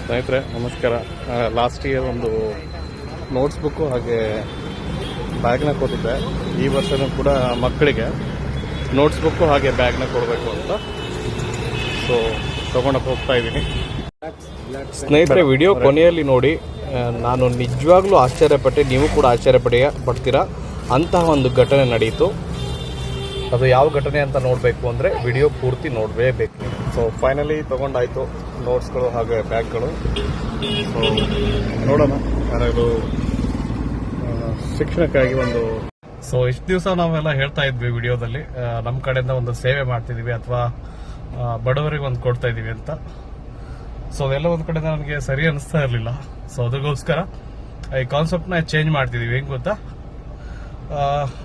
ಸ್ನೇಹಿತರೆ ನಮಸ್ಕಾರ. Last year ಒಂದು ನೋಟ್ಸ್ ಬುಕ್ಕು ಹಾಗೆ ಬ್ಯಾಗ್ನ ಕೊಟ್ಟಿದ್ದೆ. ಈ ವರ್ಷನೂ ಕೂಡ ಮಕ್ಕಳಿಗೆ ನೋಟ್ಸ್ ಬುಕ್ಕು ಹಾಗೆ ಬ್ಯಾಗ್ನ ಕೊಡಬೇಕು ಅಂತ ಸೊ ತಗೊಂಡಕ್ಕೆ ಹೋಗ್ತಾ ಇದ್ದೀನಿ. ಸ್ನೇಹಿತರೆ, ವಿಡಿಯೋ ಕೊನೆಯಲ್ಲಿ ನೋಡಿ. ನಾನು ನಿಜವಾಗ್ಲೂ ಆಶ್ಚರ್ಯಪಟ್ಟೆ, ನೀವು ಕೂಡ ಪಡ್ತೀರಾ. ಅಂತಹ ಒಂದು ಘಟನೆ ನಡೆಯಿತು. ಅದು ಯಾವ ಘಟನೆ ಅಂತ ನೋಡಬೇಕು ಅಂದರೆ ವಿಡಿಯೋ ಪೂರ್ತಿ ನೋಡಲೇಬೇಕು. ಸೊ ಫೈನಲಿ ತೊಗೊಂಡಾಯಿತು ನೋಟ್ಸ್ಗಳು ಹಾಗೆ ಬ್ಯಾಗ್ಗಳು. ಸೊ ನೋಡೋಣ, ಯಾರಾದರೂ ಶಿಕ್ಷಣಕ್ಕಾಗಿ ಒಂದು ಇಷ್ಟು ದಿವಸ ನಾವೆಲ್ಲ ಹೇಳ್ತಾ ಇದ್ವಿ ವಿಡಿಯೋದಲ್ಲಿ, ನಮ್ಮ ಕಡೆಯಿಂದ ಒಂದು ಸೇವೆ ಮಾಡ್ತಿದ್ದೀವಿ ಅಥವಾ ಬಡವರಿಗೆ ಒಂದು ಕೊಡ್ತಾ ಇದ್ದೀವಿ ಅಂತ. ಸೊ ಅದೆಲ್ಲ ಒಂದು ಕಡೆಯಿಂದ ನನಗೆ ಸರಿ ಅನಿಸ್ತಾ ಇರಲಿಲ್ಲ. ಸೊ ಅದಕ್ಕೋಸ್ಕರ ಈ ಕಾನ್ಸೆಪ್ಟ್ನ ಚೇಂಜ್ ಮಾಡ್ತಿದ್ದೀವಿ. ಹೆಂಗೆ ಗೊತ್ತಾ,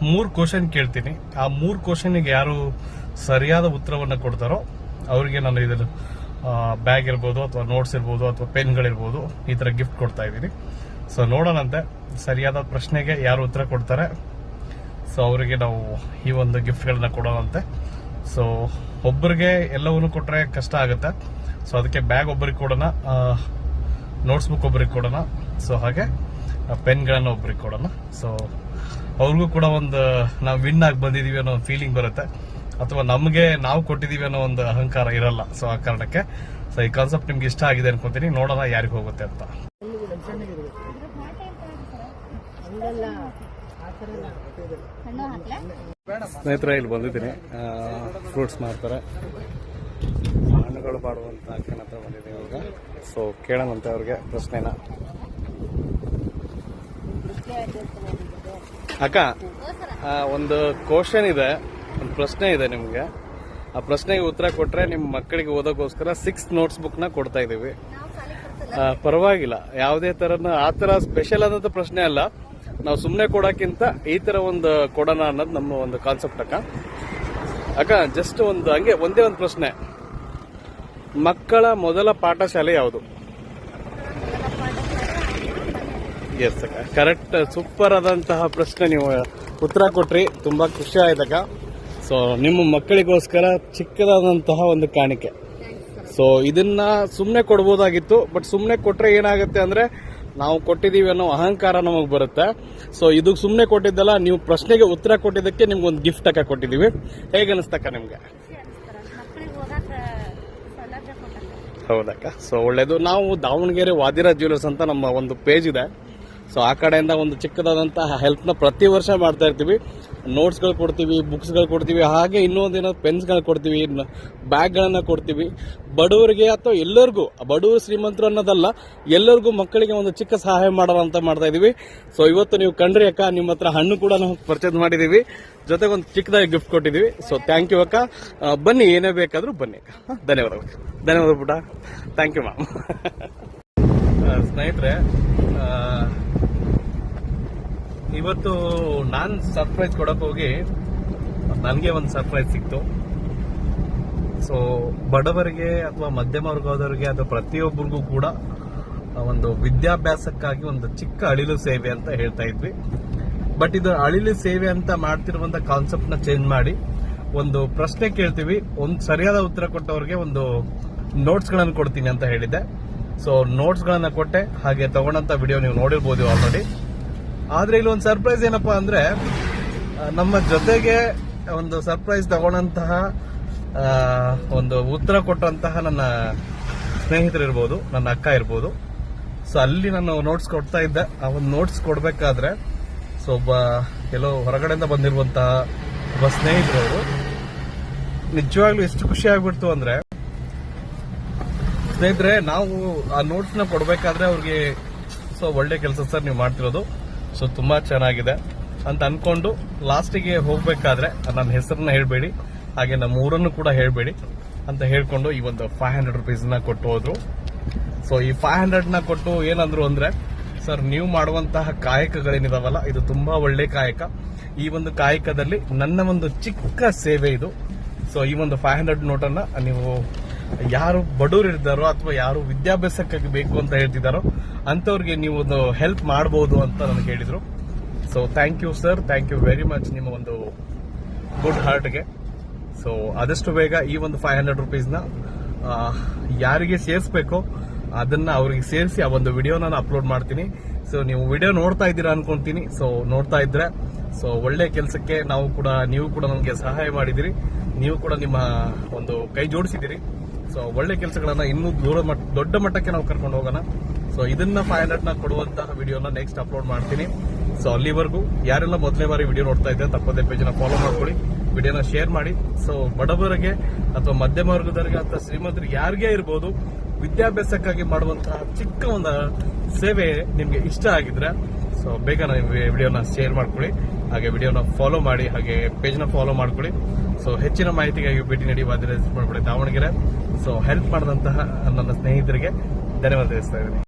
3 ಕ್ವಶನ್ ಕೇಳ್ತೀನಿ. ಆ 3 ಕ್ವಶನ್ಗೆ ಯಾರು ಸರಿಯಾದ ಉತ್ತರವನ್ನು ಕೊಡ್ತಾರೋ ಅವರಿಗೆ ನಾನು ಇದನ್ನು ಬ್ಯಾಗ್ ಇರ್ಬೋದು ಅಥವಾ ನೋಟ್ಸ್ ಇರ್ಬೋದು ಅಥವಾ ಪೆನ್ಗಳಿರ್ಬೋದು ಈ ಥರ ಗಿಫ್ಟ್ ಕೊಡ್ತಾ ಇದ್ದೀನಿ. ಸೊ ನೋಡೋಣಂತೆ ಸರಿಯಾದ ಪ್ರಶ್ನೆಗೆ ಯಾರು ಉತ್ತರ ಕೊಡ್ತಾರೆ ಸೊ ಅವರಿಗೆ ನಾವು ಈ ಒಂದು ಗಿಫ್ಟ್ಗಳನ್ನ ಕೊಡೋಣಂತೆ. ಸೊ ಒಬ್ಬರಿಗೆ ಎಲ್ಲವನ್ನೂ ಕೊಟ್ಟರೆ ಕಷ್ಟ ಆಗುತ್ತೆ. ಸೊ ಅದಕ್ಕೆ ಬ್ಯಾಗ್ ಒಬ್ಬರಿಗೆ ಕೊಡೋಣ, ನೋಟ್ಸ್ ಬುಕ್ ಒಬ್ಬರಿಗೆ ಕೊಡೋಣ, ಸೊ ಹಾಗೆ ಪೆನ್ಗಳನ್ನು ಒಬ್ಬರಿಗೆ ಕೊಡೋಣ. ಸೊ ಅವ್ರಿಗೂ ಕೂಡ ಒಂದು ನಾವು ವಿನ್ ಆಗಿ ಬಂದಿದೀವಿ ಅನ್ನೋ ಒಂದು ಫೀಲಿಂಗ್ ಬರುತ್ತೆ, ಅಥವಾ ನಮಗೆ ನಾವು ಕೊಟ್ಟಿದೀವಿ ಅನ್ನೋ ಒಂದು ಅಹಂಕಾರ ಇರಲ್ಲ. ಸೊ ಆ ಕಾರಣಕ್ಕೆ ಸೊ ಈ ಕಾನ್ಸೆಪ್ಟ್ ನಿಮ್ಗೆ ಇಷ್ಟ ಆಗಿದೆ ಅನ್ಕೋತೀನಿ. ನೋಡೋಣ ಯಾರಿಗೆ ಹೋಗುತ್ತೆ ಅಂತ. ಸ್ನೇಹಿತರೆ, ಇಲ್ಲಿ ಬಂದಿದ್ದೀನಿ. ಫ್ರೂಟ್ಸ್ ಮಾಡ್ತಾರೆ, ಹಣ್ಣುಗಳು ಮಾಡುವಂತ ಅಕ್ಕನ ಹತ್ರ ಬಂದಿದ್ದೀವಿ ಇವಾಗ. ಸೊ ಕೇಳೋಣಂತೆ ಅವ್ರಿಗೆ ಪ್ರಶ್ನೆನ. ಅಕ್ಕ, ಒಂದು ಕ್ವಶನ್ ಇದೆ, ಒಂದು ಪ್ರಶ್ನೆ ಇದೆ ನಿಮ್ಗೆ. ಆ ಪ್ರಶ್ನೆಗೆ ಉತ್ತರ ಕೊಟ್ರೆ ನಿಮ್ಮ ಮಕ್ಕಳಿಗೆ ಓದೋಕ್ಕೋಸ್ಕರ 6 ನೋಟ್ಸ್ ಬುಕ್ ನ ಕೊಡ್ತಾ ಇದೀವಿ. ಪರವಾಗಿಲ್ಲ, ಯಾವುದೇ ತರನ ಆ ತರ ಸ್ಪೆಷಲ್ ಆದಂತ ಪ್ರಶ್ನೆ ಅಲ್ಲ. ನಾವು ಸುಮ್ಮನೆ ಕೊಡೋಕ್ಕಿಂತ ಈ ತರ ಒಂದು ಕೊಡೋಣ ಅನ್ನೋದು ನಮ್ಮ ಒಂದು ಕಾನ್ಸೆಪ್ಟ್. ಅಕ್ಕ ಜಸ್ಟ್ ಒಂದು ಹಂಗೆ ಒಂದೇ ಒಂದು ಪ್ರಶ್ನೆ, ಮಕ್ಕಳ ಮೊದಲ ಪಾಠಶಾಲೆ ಯಾವುದು? ಎಸ್ ಅಕ್ಕ, ಕರೆಕ್ಟ್. ಸೂಪರ್ ಆದಂತಹ ಪ್ರಶ್ನೆ ನೀವು ಉತ್ತರ ಕೊಟ್ರಿ, ತುಂಬಾ ಖುಷಿ ಆಯ್ತಕ್ಕ. ಸೊ ನಿಮ್ಮ ಮಕ್ಕಳಿಗೋಸ್ಕರ ಚಿಕ್ಕದಾದಂತಹ ಒಂದು ಕಾಣಿಕೆ. ಸೊ ಇದನ್ನ ಸುಮ್ಮನೆ ಕೊಡ್ಬೋದಾಗಿತ್ತು, ಬಟ್ ಸುಮ್ಮನೆ ಕೊಟ್ರೆ ಏನಾಗುತ್ತೆ ಅಂದ್ರೆ ನಾವು ಕೊಟ್ಟಿದೀವಿ ಅನ್ನೋ ಅಹಂಕಾರ ನಮಗ್ ಬರುತ್ತೆ. ಸೊ ಇದು ಸುಮ್ಮನೆ ಕೊಟ್ಟಿದ್ದಲ್ಲ, ನೀವು ಪ್ರಶ್ನೆಗೆ ಉತ್ತರ ಕೊಟ್ಟಿದ್ದಕ್ಕೆ ನಿಮ್ಗೆ ಒಂದು ಗಿಫ್ಟ್ ಅಕ್ಕ ಕೊಟ್ಟಿದೀವಿ. ಹೇಗನ್ನಿಸ್ತಕ್ಕ ನಿಮ್ಗೆ? ಹೌದಕ್ಕ. ಸೊ ಒಳ್ಳೇದು. ನಾವು ದಾವಣಗೆರೆ ವಾದಿರಾಜ್ ಜ್ಯುವೆಲರ್ಸ್ ಅಂತ ನಮ್ಮ ಒಂದು ಪೇಜ್ ಇದೆ. ಸೊ ಆ ಕಡೆಯಿಂದ ಒಂದು ಚಿಕ್ಕದಾದಂತಹ ಹೆಲ್ಪ್ನ ಪ್ರತಿ ವರ್ಷ ಮಾಡ್ತಾ ಇರ್ತೀವಿ. ನೋಟ್ಸ್ಗಳು ಕೊಡ್ತೀವಿ, ಬುಕ್ಸ್ಗಳು ಕೊಡ್ತೀವಿ, ಹಾಗೆ ಇನ್ನೊಂದೇನೋ ಪೆನ್ಸ್ಗಳು ಕೊಡ್ತೀವಿ, ಬ್ಯಾಗ್ಗಳನ್ನ ಕೊಡ್ತೀವಿ. ಬಡವರಿಗೆ ಅಥವಾ ಎಲ್ಲರಿಗೂ, ಬಡವರು ಶ್ರೀಮಂತರು ಅನ್ನೋದಲ್ಲ, ಎಲ್ಲರಿಗೂ ಮಕ್ಕಳಿಗೆ ಒಂದು ಚಿಕ್ಕ ಸಹಾಯ ಮಾಡೋಣ ಅಂತ ಮಾಡ್ತಾ ಇದೀವಿ. ಸೊ ಇವತ್ತು ನೀವು ಕಂಡ್ರಿ ಅಕ್ಕ, ನಿಮ್ಮ ಹತ್ರ ಹಣ್ಣು ಕೂಡ ನಾವು ಪರ್ಚೇಸ್ ಮಾಡಿದೀವಿ, ಜೊತೆಗೆ ಒಂದು ಚಿಕ್ಕದಾಗಿ ಗಿಫ್ಟ್ ಕೊಟ್ಟಿದೀವಿ. ಸೊ ಥ್ಯಾಂಕ್ ಯು ಅಕ್ಕ. ಬನ್ನಿ, ಏನೇ ಬೇಕಾದ್ರೂ ಬನ್ನಿ ಅಕ್ಕ. ಧನ್ಯವಾದ ಪುಟ. Thank you ma'am. ಸ್ನೇಹಿತರೆ, ಇವತ್ತು ನಾನು ಸರ್ಪ್ರೈಸ್ ಕೊಡಕ್ ಹೋಗಿ ನನಗೆ ಒಂದು ಸರ್ಪ್ರೈಸ್ ಸಿಕ್ತು. ಸೊ ಬಡವರಿಗೆ ಅಥವಾ ಮಧ್ಯಮ ವರ್ಗದವರಿಗೆ ಅಥವಾ ಪ್ರತಿಯೊಬ್ಬರಿಗೂ ಕೂಡ ಒಂದು ವಿದ್ಯಾಭ್ಯಾಸಕ್ಕಾಗಿ ಒಂದು ಚಿಕ್ಕ ಅಳಿಲು ಸೇವೆ ಅಂತ ಹೇಳ್ತಾ ಇದ್ವಿ. ಬಟ್ ಇದು ಅಳಿಲು ಸೇವೆ ಅಂತ ಮಾಡ್ತಿರುವಂತ ಕಾನ್ಸೆಪ್ಟ್ ನ ಚೇಂಜ್ ಮಾಡಿ ಒಂದು ಪ್ರಶ್ನೆ ಕೇಳ್ತೀವಿ, ಒಂದು ಸರಿಯಾದ ಉತ್ತರ ಕೊಟ್ಟವ್ರಿಗೆ ಒಂದು ನೋಟ್ಸ್ ಗಳನ್ನು ಕೊಡ್ತೀನಿ ಅಂತ ಹೇಳಿದ್ದೆ. ಸೊ ನೋಟ್ಸ್ ಗಳನ್ನ ಕೊಟ್ಟೆ, ಹಾಗೆ ತಗೊಂಡಂತ ವಿಡಿಯೋ ನೀವು ನೋಡಿರ್ಬೋದು ಆಲ್ರೆಡಿ. ಆದ್ರೆ ಇಲ್ಲಿ ಒಂದು ಸರ್ಪ್ರೈಸ್ ಏನಪ್ಪಾ ಅಂದ್ರೆ, ನಮ್ಮ ಜೊತೆಗೆ ಒಂದು ಸರ್ಪ್ರೈಸ್ ತಗೊಂಡಂತಹ ಒಂದು ಉತ್ತರ ಕೊಟ್ಟಂತಹ ನನ್ನ ಸ್ನೇಹಿತರಿರ್ಬೋದು, ನನ್ನ ಅಕ್ಕ ಇರ್ಬೋದು. ಸೊ ಅಲ್ಲಿ ನಾನು ನೋಟ್ಸ್ ಕೊಡ್ತಾ ಇದ್ದೆ. ಆ ಒಂದು ನೋಟ್ಸ್ ಕೊಡ್ಬೇಕಾದ್ರೆ ಸೊ ಒಬ್ಬ ಎಲ್ಲೋ ಹೊರಗಡೆಯಿಂದ ಬಂದಿರುವಂತಹ ಒಬ್ಬ ಸ್ನೇಹಿತರವರು ನಿಜವಾಗ್ಲೂ ಎಷ್ಟು ಖುಷಿ ಆಗ್ಬಿಡ್ತು ಅಂದ್ರೆ, ಸ್ನೇಹಿತರೆ ನಾವು ಆ ನೋಟ್ಸ್ ನ ಕೊಡ್ಬೇಕಾದ್ರೆ ಅವ್ರಿಗೆ ಸೊ ಒಳ್ಳೆ ಕೆಲಸ ಸರ್ ನೀವು ಮಾಡ್ತಿರೋದು, ಸೊ ತುಂಬಾ ಚೆನ್ನಾಗಿದೆ ಅಂತ ಅನ್ಕೊಂಡು ಲಾಸ್ಟಿಗೆ ಹೋಗ್ಬೇಕಾದ್ರೆ ನನ್ನ ಹೆಸರನ್ನ ಹೇಳ್ಬೇಡಿ, ಹಾಗೆ ನಮ್ಮ ಊರನ್ನು ಕೂಡ ಹೇಳ್ಬೇಡಿ ಅಂತ ಹೇಳ್ಕೊಂಡು ಈ ಒಂದು 500 rupees ನ ಕೊಟ್ಟು ಹೋದ್ರು. ಸೊ ಈ 500 ನ ಕೊಟ್ಟು ಏನಂದ್ರು ಅಂದ್ರೆ, ಸರ್ ನೀವು ಮಾಡುವಂತಹ ಕಾಯಕಗಳೇನಿದಾವಲ್ಲ ಇದು ತುಂಬಾ ಒಳ್ಳೆ ಕಾಯಕ. ಈ ಒಂದು ಕಾಯಕದಲ್ಲಿ ನನ್ನ ಒಂದು ಚಿಕ್ಕ ಸೇವೆ ಇದು. ಸೊ ಈ ಒಂದು 500 ನೋಟನ್ನ ನೀವು ಯಾರು ಬಡವರು ಇದ್ದಾರೋ ಅಥವಾ ಯಾರು ವಿದ್ಯಾಭ್ಯಾಸಕ್ಕಾಗಿ ಬೇಕು ಅಂತ ಹೇಳ್ತಿದ್ದಾರೋ ಅಂತವ್ರಿಗೆ ನೀವು ಒಂದು ಹೆಲ್ಪ್ ಮಾಡಬಹುದು ಅಂತ ನನಗೆ ಹೇಳಿದ್ರು. So thank you sir, thank you very much ನಿಮ್ಮ ಒಂದು ಗುಡ್ ಹಾರ್ಟ್ಗೆ. ಸೊ ಆದಷ್ಟು ಬೇಗ ಈ ಒಂದು 500 rupees ನ ಯಾರಿಗೆ ಸೇರಿಸಬೇಕೋ ಅದನ್ನ ಅವ್ರಿಗೆ ಸೇರಿಸಿ ಆ ಒಂದು ವಿಡಿಯೋ ನಾನು ಅಪ್ಲೋಡ್ ಮಾಡ್ತೀನಿ. ಸೊ ನೀವು ವಿಡಿಯೋ ನೋಡ್ತಾ ಇದ್ದೀರಾ ಅನ್ಕೊಂತೀನಿ. ಸೊ ನೋಡ್ತಾ ಇದ್ರೆ ಸೊ ಒಳ್ಳೆ ಕೆಲಸಕ್ಕೆ ನೀವು ಕೂಡ ನಮಗೆ ಸಹಾಯ ಮಾಡಿದಿರಿ, ನೀವು ಕೂಡ ನಿಮ್ಮ ಒಂದು ಕೈ ಜೋಡಿಸಿದಿರಿ. ಸೊ ಒಳ್ಳೆ ಕೆಲಸಗಳನ್ನ ಇನ್ನೂ ದೊಡ್ಡ ಮಟ್ಟಕ್ಕೆ ನಾವು ಕರ್ಕೊಂಡು ಹೋಗೋಣ. ಸೊ ಇದನ್ನ 500 ಕೊಡುವಂತಹ ವಿಡಿಯೋನ ನೆಕ್ಸ್ಟ್ ಅಪ್ಲೋಡ್ ಮಾಡ್ತೀನಿ. ಸೊ ಅಲ್ಲಿವರೆಗೂ ಯಾರೆಲ್ಲ ಮೊದಲನೇ ಬಾರಿ ವಿಡಿಯೋ ನೋಡ್ತಾ ಇದ್ದಾರೆ ತಪ್ಪದೆ ಪೇಜ್ನ ಫಾಲೋ ಮಾಡ್ಕೊಳ್ಳಿ, ವಿಡಿಯೋನ ಶೇರ್ ಮಾಡಿ. ಸೊ ಬಡವರಿಗೆ ಅಥವಾ ಮಧ್ಯಮ ವರ್ಗದವರಿಗೆ ಅಥವಾ ಶ್ರೀಮಂತರಿಗೆ ಯಾರಿಗೇ ಇರ್ಬೋದು, ವಿದ್ಯಾಭ್ಯಾಸಕ್ಕಾಗಿ ಮಾಡುವಂತಹ ಚಿಕ್ಕ ಒಂದು ಸೇವೆ ನಿಮ್ಗೆ ಇಷ್ಟ ಆಗಿದ್ರೆ ಸೊ ಬೇಗ ವಿಡಿಯೋನ ಶೇರ್ ಮಾಡ್ಕೊಳ್ಳಿ, ಹಾಗೆ ವಿಡಿಯೋನ ಫಾಲೋ ಮಾಡಿ, ಹಾಗೆ ಪೇಜ್ನ ಫಾಲೋ ಮಾಡ್ಕೊಳ್ಳಿ. ಸೊ ಹೆಚ್ಚಿನ ಮಾಹಿತಿಗಾಗಿ ಭೇಟಿ ನೀಡಿ ವಾದಿರಾಜ್ ಮಾಡಬೇಡಿ ದಾವಣಗೆರೆ. ಸೊ ಹೆಲ್ಪ್ ಮಾಡಿದಂತಹ ನನ್ನ ಸ್ನೇಹಿತರಿಗೆ ಧನ್ಯವಾದ ತಿಳಿಸ್ತಾ ಇದ್ದೀನಿ.